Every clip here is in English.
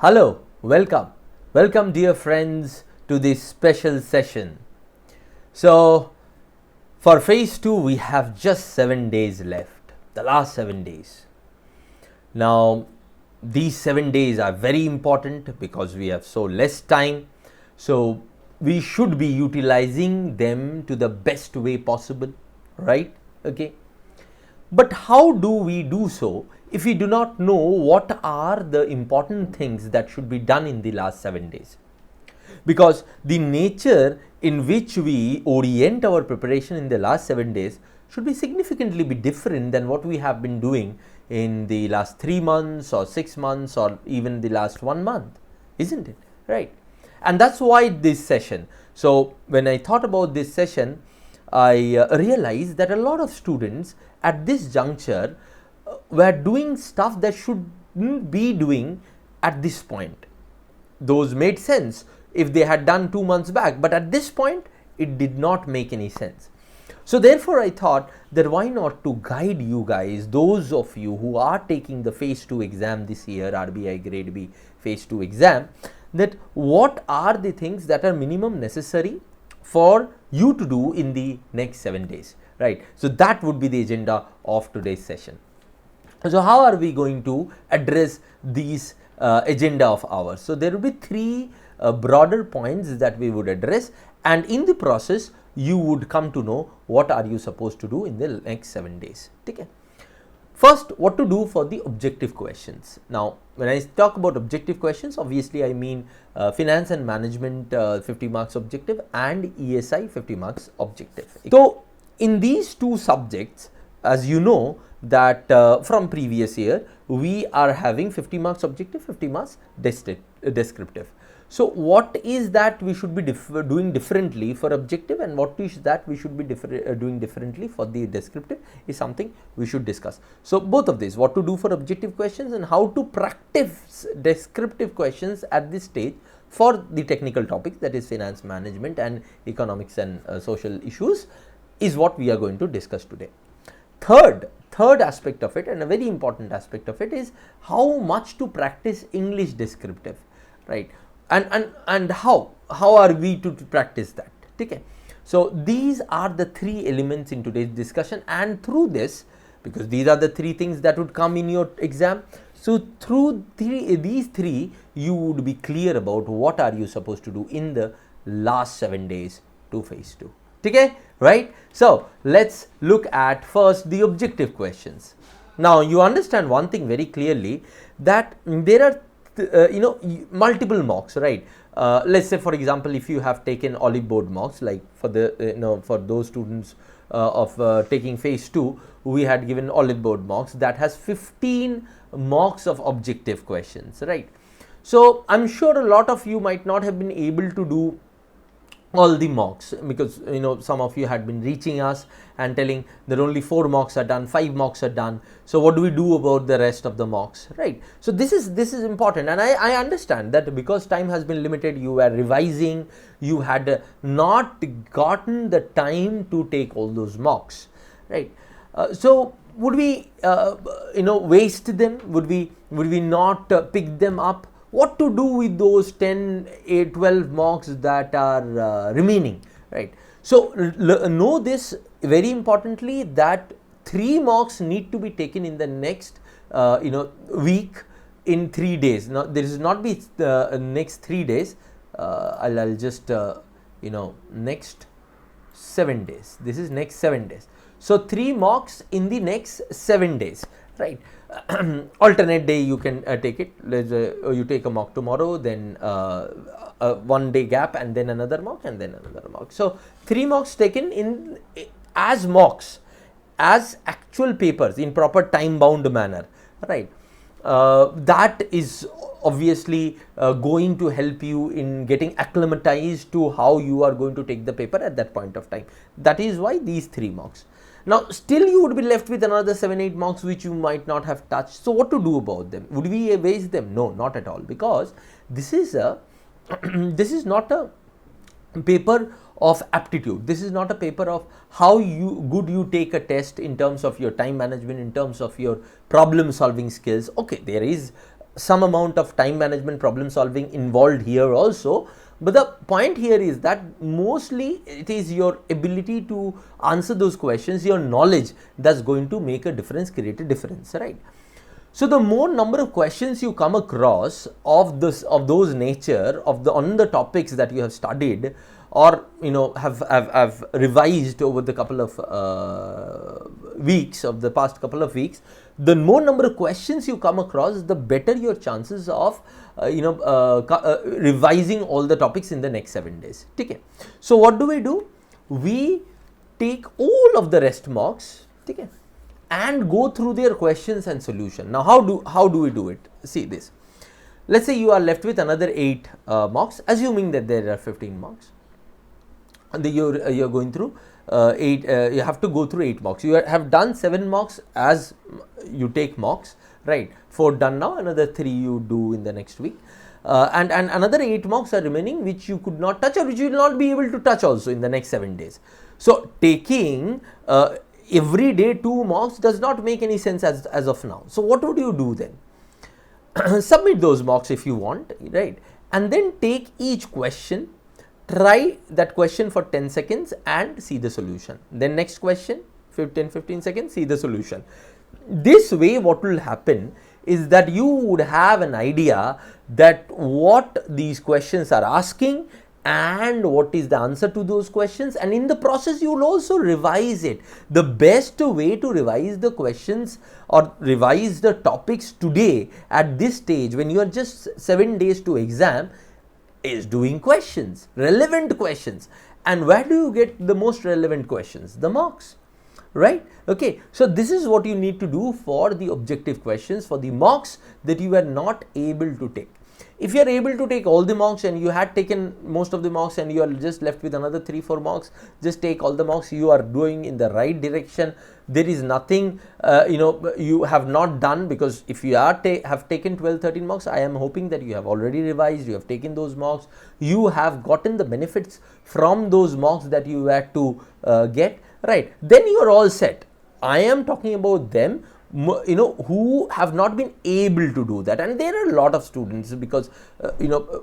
Hello, welcome dear friends to this special session. So for phase 2 we have just 7 days left, the last 7 days. Now these 7 days are very important because we have so less time, so we should be utilizing them to the best way possible, right? Okay. But how do we do so if we do not know what are the important things that should be done in the last 7 days? Because the nature in which we orient our preparation in the last 7 days should be significantly different than what we have been doing in the last 3 months or 6 months or even the last 1 month, isn't it? Right? And that's why this session. So when I thought about this session, I realized that a lot of students at this juncture were doing stuff that shouldn't be doing at this point. Those made sense if they had done 2 months back, but at this point it did not make any sense. So therefore I thought that why not to guide you guys, those of you who are taking the phase 2 exam this year, RBI grade B phase 2 exam, that what are the things that are minimum necessary for you to do in the next 7 days, right? So that would be the agenda of today's session. So how are we going to address these agenda of ours? So there will be 3 broader points that we would address, and in the process you would come to know what are you supposed to do in the next 7 days. Okay. First, what to do for the objective questions. Now when I talk about objective questions, obviously I mean finance and management 50 marks objective and ESI 50 marks objective. So in these 2 subjects, as you know that from previous year we are having 50 marks objective, 50 marks descriptive. So what is that we should be doing differently for objective, and what is that we should be doing differently for the descriptive is something we should discuss. So both of these, what to do for objective questions and how to practice descriptive questions at this stage for the technical topics, that is finance management and economics and social issues, is what we are going to discuss today. Third aspect of it, and a very important aspect of it, is how much to practice English descriptive, right? And how are we to practice that? Okay. So these are the 3 elements in today's discussion, and through this, because these are the 3 things that would come in your exam, so through these 3 you would be clear about what are you supposed to do in the last 7 days to phase 2. Okay, right? So let's look at first the objective questions. Now you understand one thing very clearly, that there are multiple mocks, right? Let's say for example, if you have taken olive board mocks, like for the for those students of taking phase 2, we had given olive board mocks that has 15 mocks of objective questions, right? So I'm sure a lot of you might not have been able to do all the mocks, because some of you had been reaching us and telling that only 4 mocks are done, 5 mocks are done, so what do we do about the rest of the mocks, right? So this is important, and I understand that because time has been limited, you were revising, you had not gotten the time to take all those mocks, right? So would we waste them? Would we not pick them up? What to do with those 10, 8, 12 mocks that are remaining, right? So know this very importantly, that 3 mocks need to be taken in the next week, in 3 days. Now there is not be the next 3 days. I'll just next 7 days. This is next 7 days. So 3 mocks in the next 7 days, right? Alternate day you can take it. You take a mock tomorrow, then 1 day gap, and then another mock, and then another mock. So 3 mocks taken in as mocks, as actual papers in proper time bound manner, right? That is obviously going to help you in getting acclimatized to how you are going to take the paper at that point of time. That is why these 3 mocks. Now still you would be left with another 7-8 marks which you might not have touched. So what to do about them? Would we waste them? No, not at all, because this is a this is not a paper of aptitude. This is not a paper of how good you take a test in terms of your time management, in terms of your problem solving skills. Okay, there is some amount of time management, problem solving involved here also. But the point here is that mostly it is your ability to answer those questions, your knowledge, that's going to make a difference, create a difference, right? So the more number of questions you come across of those nature on the topics that you have studied, or have revised over the couple of weeks, of the past couple of weeks, the more number of questions you come across, the better your chances of revising all the topics in the next 7 days. Okay. So what do? We take all of the rest mocks, okay, and go through their questions and solution. Now how do we do it? See this. Let's say you are left with another 8 mocks, assuming that there are 15 mocks, and you're going through 8. You have to go through 8 mocks. You have done 7 mocks as you take mocks, right? 4 done now, another 3 you do in the next week, and another 8 mocks are remaining, which you could not touch, or which you will not be able to touch also in the next 7 days. So taking every day 2 mocks does not make any sense as of now. So what would you do then? Submit those mocks if you want, right? And then take each question, try that question for 10 seconds and see the solution. Then next question, 15 seconds, see the solution. This way what will happen is that you would have an idea that what these questions are asking and what is the answer to those questions, and in the process you will also revise it. The best way to revise the questions or revise the topics today at this stage, when you are just 7 days to exam, is doing questions, relevant questions. And where do you get the most relevant questions? The mocks, right? Okay, so this is what you need to do for the objective questions, for the mocks that you were not able to take. If you are able to take all the mocks and you had taken most of the mocks and you are just left with another 3-4 mocks, just take all the mocks. You are doing in the right direction. There is nothing you have not done, because if you have taken 12-13 mocks, I am hoping that you have already revised, you have taken those mocks, you have gotten the benefits from those mocks that you had to get, right? Then you are all set. I am talking about them who have not been able to do that, and there are a lot of students, because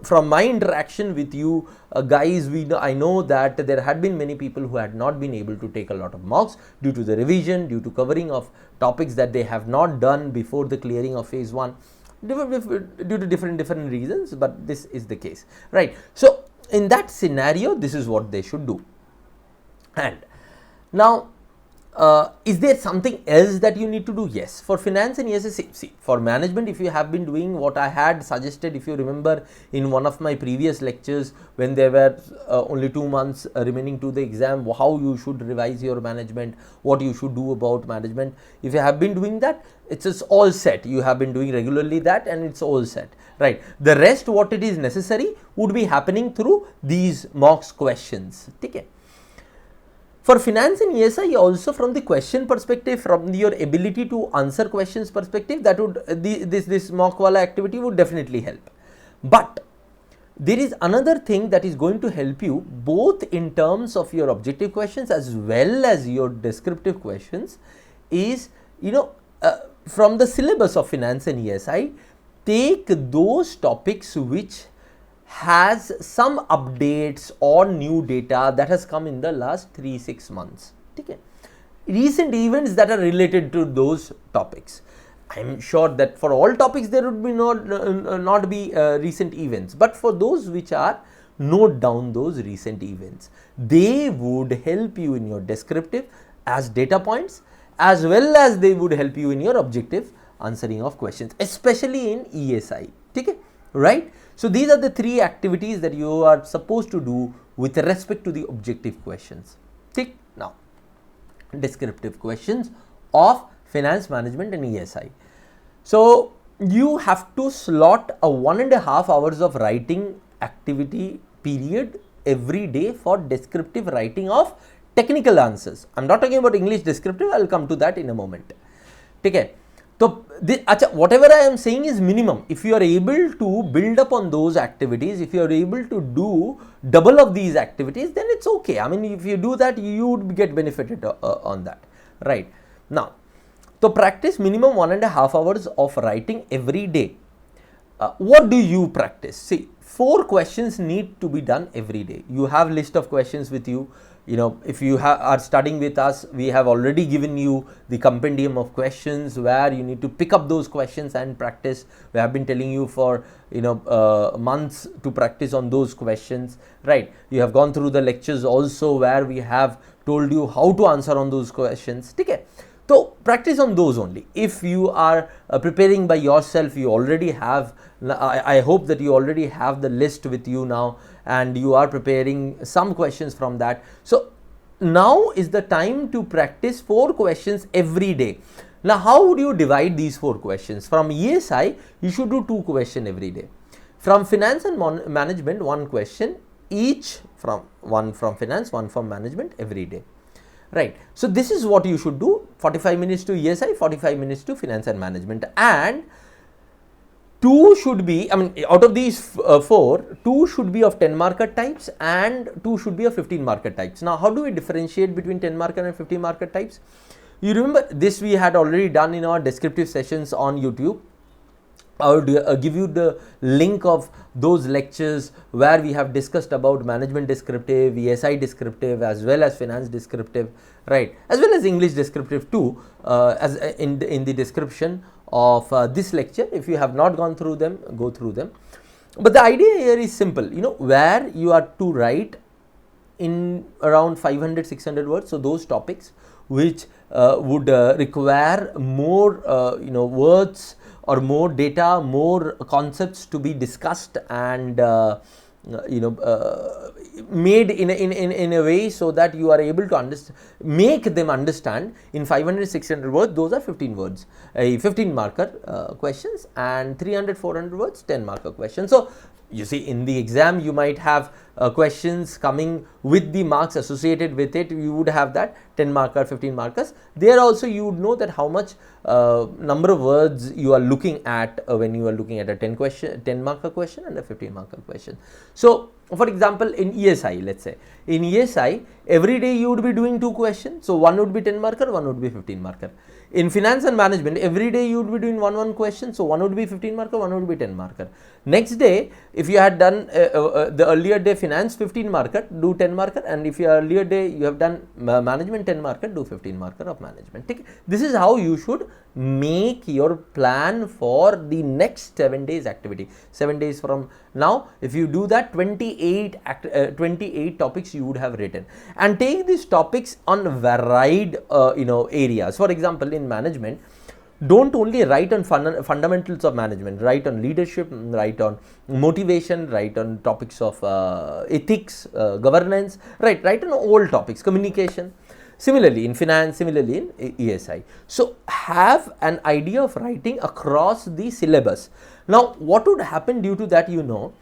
from my interaction with you guys, I know that there had been many people who had not been able to take a lot of mocks due to the revision, due to covering of topics that they have not done before the clearing of phase 1, due to different reasons, but this is the case, right? So in that scenario, this is what they should do. And now, is there something else that you need to do? Yes. For finance and ESS, see, for management, if you have been doing what I had suggested, if you remember in one of my previous lectures, when there were only 2 months remaining to the exam, how you should revise your management, what you should do about management. If you have been doing that, it's all set. You have been doing regularly that, and it's all set, right? The rest, what it is necessary, would be happening through these mocks questions. Okay. For finance and ESI, also from the question perspective, from your ability to answer questions perspective, that would this mock wala activity would definitely help. But there is another thing that is going to help you, both in terms of your objective questions as well as your descriptive questions, is from the syllabus of finance and ESI, take those topics which has some updates or new data that has come in the last 3-6 months. Okay. Recent events that are related to those topics. I am sure that for all topics there would be not be recent events, but for those which are, note down those recent events. They would help you in your descriptive as data points, as well as they would help you in your objective answering of questions, especially in ESI. Okay, right? So these are the 3 activities that you are supposed to do with respect to the objective questions. Okay. Now, descriptive questions of finance management and ESI. So you have to slot a 1.5 hours of writing activity period every day for descriptive writing of technical answers. I am not talking about English descriptive, I will come to that in a moment. Okay. So whatever I am saying is minimum. If you are able to build up on those activities, if you are able to do double of these activities, then it's okay. I mean, if you do that, you would get benefited on that, right? Now, to practice minimum 1.5 hours of writing every day. what do you practice? See, 4 questions need to be done every day. You have list of questions with you. You know, if you are studying with us, we have already given you the compendium of questions where you need to pick up those questions and practice. We have been telling you for months to practice on those questions, right? You have gone through the lectures also where we have told you how to answer on those questions. Okay. So practice on those only. If you are preparing by yourself, you already have, I hope that you already have the list with you now and you are preparing some questions from that. So now is the time to practice 4 questions every day. Now how would you divide these 4 questions? From ESI, you should do 2 questions every day. From finance and management, 1 question each, from one from finance, 1 from management every day. Right. So this is what you should do: 45 minutes to ESI, 45 minutes to finance and management, and 2 should be, I mean, out of these 4, 2 should be of 10 marker types and 2 should be of 15 marker types. Now, how do we differentiate between 10 marker and 15 marker types? You remember this we had already done in our descriptive sessions on YouTube. I would give you the link of those lectures where we have discussed about management descriptive, ESI descriptive, as well as finance descriptive, right, as well as English descriptive too, as in the description of this lecture. If you have not gone through them, go through them. But the idea here is simple, where you are to write in around 500-600 words. So those topics which would require more words or more data, more concepts to be discussed and made in a way so that you are able to make them understand in 500-600 words. Those are 15 words, 15 marker questions, and 300-400 words, 10 marker questions. So you see, in the exam you might have questions coming with the marks associated with it. You would have that 10 marker, 15 markers. There also you would know that how much number of words you are looking at when you are looking at a 10 marker question and a 15 marker question. So for example, in ESI, let's say in ESI every day you would be doing 2 questions. So one would be 10 marker, one would be 15 marker. In finance and management, every day you would be doing one question. So one would be 15 marker, one would be 10 marker. Next day, if you had done the earlier day finance 15 marker, do 10 marker, and if your earlier day you have done management 10 marker, do 15 marker of management. This is how you should make your plan for the next 7 days activity. 7 days from now, if you do that, 28 topics you would have written, and take these topics on varied areas. For example, in management, don't only write on fundamentals of management, write on leadership, write on motivation, write on topics of ethics, governance, write on all topics, communication. Similarly in finance, similarly in ESI. So have an idea of writing across the syllabus. Now what would happen due to that, your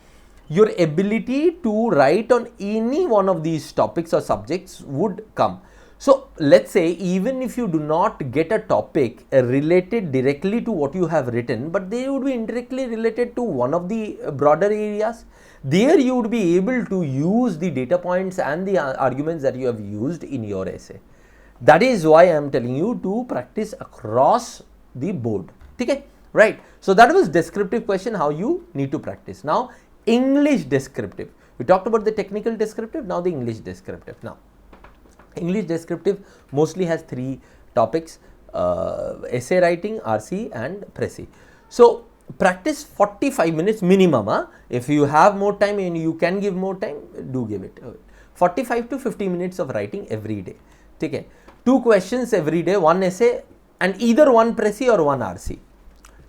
ability to write on any one of these topics or subjects would come. So let's say even if you do not get a topic related directly to what you have written, but they would be indirectly related to one of the broader areas, there you would be able to use the data points and the arguments that you have used in your essay. That is why I am telling you to practice across the board. Okay, right? So that was descriptive question, how you need to practice. Now English descriptive. We talked about the technical descriptive, now the English descriptive. Now English descriptive mostly has 3 topics: essay writing, RC and Prezi. So practice 45 minutes minimum. If you have more time and you can give more time, do give it. 45 to 50 minutes of writing every day. Okay. 2 questions every day, 1 essay and either 1 Prezi or 1 RC.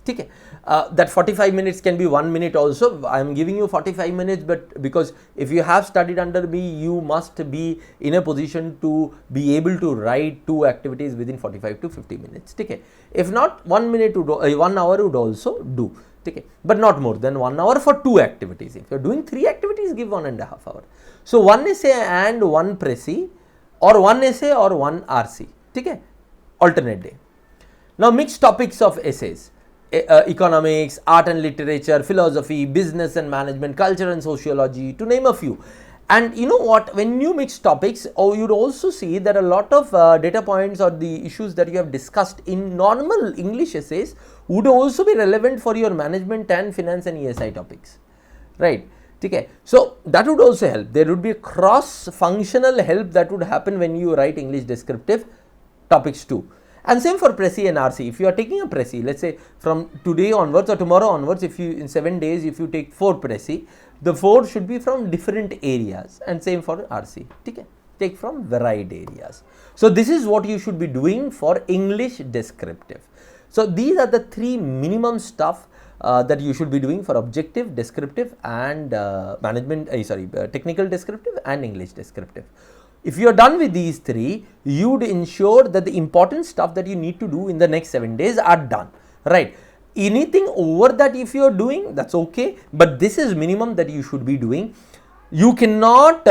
Okay. That 45 minutes can be 1 minute also. I am giving you 45 minutes, but because if you have studied under me, you must be in a position to be able to write 2 activities within 45 to 50 minutes. Okay. If not, 1 minute would 1 hour would also do. Okay. But not more than 1 hour for 2 activities. If you are doing 3 activities, give 1.5 hours. So 1 essay and 1 Prezi, or 1 essay or 1 RC. Okay. Alternate day. Now mixed topics of essays. Economics, art and literature, philosophy, business and management, culture and sociology, to name a few. And you know what, when you mix topics, you'd also see that a lot of data points or the issues that you have discussed in normal English essays would also be relevant for your management and finance and ESI topics, right? Okay, so that would also help. There would be a cross functional help that would happen when you write English descriptive topics too. And same for Prezi and RC. If you are taking a Prezi, let's say from today onwards or tomorrow onwards, if you in 7 days, if you take 4 Prezi, the 4 should be from different areas, and same for RC. Okay, take from varied areas. So this is what you should be doing for English descriptive. So these are the 3 minimum stuff that you should be doing for objective, descriptive, and technical descriptive and English descriptive. If you are done with these 3, you would ensure that the important stuff that you need to do in the next 7 days are done, right? Anything over that, if you are doing, that's okay, but this is minimum that you should be doing. You cannot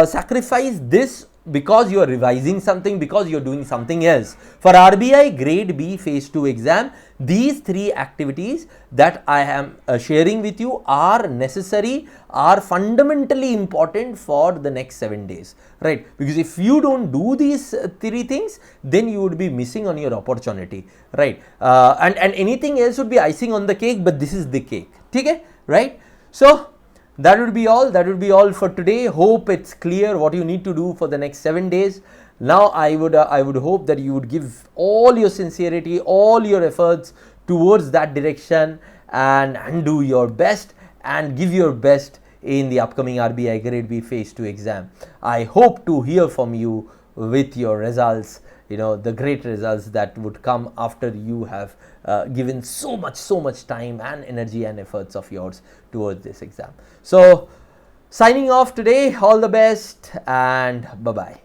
sacrifice this because you are revising something, because you are doing something else. For RBI grade B phase 2 exam, these 3 activities that I am sharing with you are necessary, are fundamentally important for the next 7 days, right? Because if you don't do these 3 things, then you would be missing on your opportunity, right? And anything else would be icing on the cake, but this is the cake, okay, right? So that would be all for today. Hope it's clear what you need to do for the next 7 days. Now I would hope that you would give all your sincerity, all your efforts towards that direction, and do your best and give your best in the upcoming RBI grade B phase 2 exam. I hope to hear from you with your results, the great results that would come after you have given so much time and energy and efforts of yours towards this exam. So signing off today, all the best and bye bye.